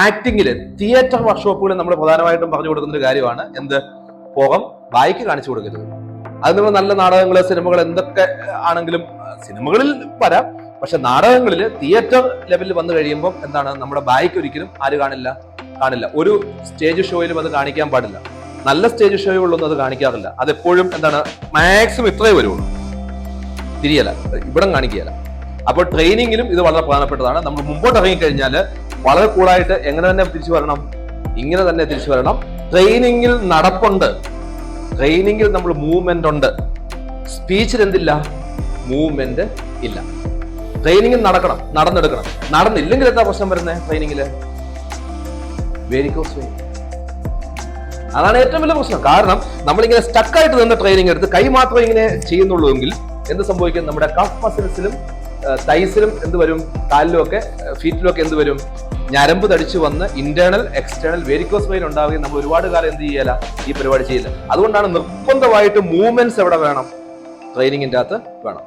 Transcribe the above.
ആക്ടിങ്ങില് theatre വർക്ക്ഷോപ്പുകളിൽ നമ്മൾ പ്രധാനമായിട്ടും പറഞ്ഞു കൊടുക്കുന്ന ഒരു കാര്യമാണ് എന്ത്, പുറം വായിക്ക് കാണിച്ചു കൊടുക്കരുത്. അത് നമ്മൾ നല്ല നാടകങ്ങള്, സിനിമകൾ എന്തൊക്കെ ആണെങ്കിലും സിനിമകളിൽ വരാം, പക്ഷെ നാടകങ്ങളിൽ തിയേറ്റർ ലെവലിൽ വന്നു കഴിയുമ്പോൾ എന്താണ്, നമ്മുടെ ബായ്ക്ക് ഒരിക്കലും ആര് കാണില്ല. ഒരു സ്റ്റേജ് ഷോയിലും അത് കാണിക്കാൻ പാടില്ല. നല്ല സ്റ്റേജ് ഷോകളിലൊന്നും അത് കാണിക്കാറില്ല. അതെപ്പോഴും എന്താണ്, മാക്സിമം ഇത്രയേ വരുള്ളൂ, തിരിയല, ഇവിടം കാണിക്കുകയല്ല. അപ്പോൾ ട്രെയിനിങ്ങിലും ഇത് വളരെ പ്രധാനപ്പെട്ടതാണ്. നമ്മൾ മുമ്പോട്ട് ഇറങ്ങിക്കഴിഞ്ഞാൽ വളരെ കൂളായിട്ട് എങ്ങനെ തന്നെ തിരിച്ചു വരണം, ഇങ്ങനെ തന്നെ തിരിച്ചു വരണം. ട്രെയിനിങ്ങിൽ നടപ്പുണ്ട്, ട്രെയിനിങ്ങിൽ നമ്മൾ മൂവ്മെന്റ് ഉണ്ട്. സ്പീച്ചിൽ എന്തില്ല, മൂവ്മെന്റ് ഇല്ല. ട്രെയിനിങ്ങിൽ നടന്നെടുക്കണം. നടന്നില്ലെങ്കിൽ എന്താ പ്രശ്നം വരുന്നത് ട്രെയിനിങ്ങില്? Varicose vein. അതാണ് ഏറ്റവും വലിയ പ്രശ്നം. കാരണം നമ്മളിങ്ങനെ സ്റ്റക്കായിട്ട് നിന്ന് ട്രെയിനിങ് എടുത്ത് കൈ മാത്രം ഇങ്ങനെ ചെയ്യുന്നുള്ളൂ എങ്കിൽ എന്ത് സംഭവിക്കും, നമ്മുടെ കഫ് മസിൽസിലും തൈസിലും എന്ത് വരും, കാലിലും ഒക്കെ ഫീറ്റിലും ഒക്കെ എന്ത് വരും, ഞരമ്പ് തടിച്ചു വന്ന് ഇന്റേണൽ എക്സ്റ്റേണൽ വെരിക്കോസ് വെയിൻ ഉണ്ടാവുകയും നമ്മൾ ഒരുപാട് കാലം എന്ത് ചെയ്യല, ഈ പരിപാടി ചെയ്യില്ല. അതുകൊണ്ടാണ് നിർബന്ധമായിട്ട് മൂവ്മെന്റ്സ് എവിടെ വേണം, ട്രെയിനിങ്ങിന്റെ അകത്ത് വേണം.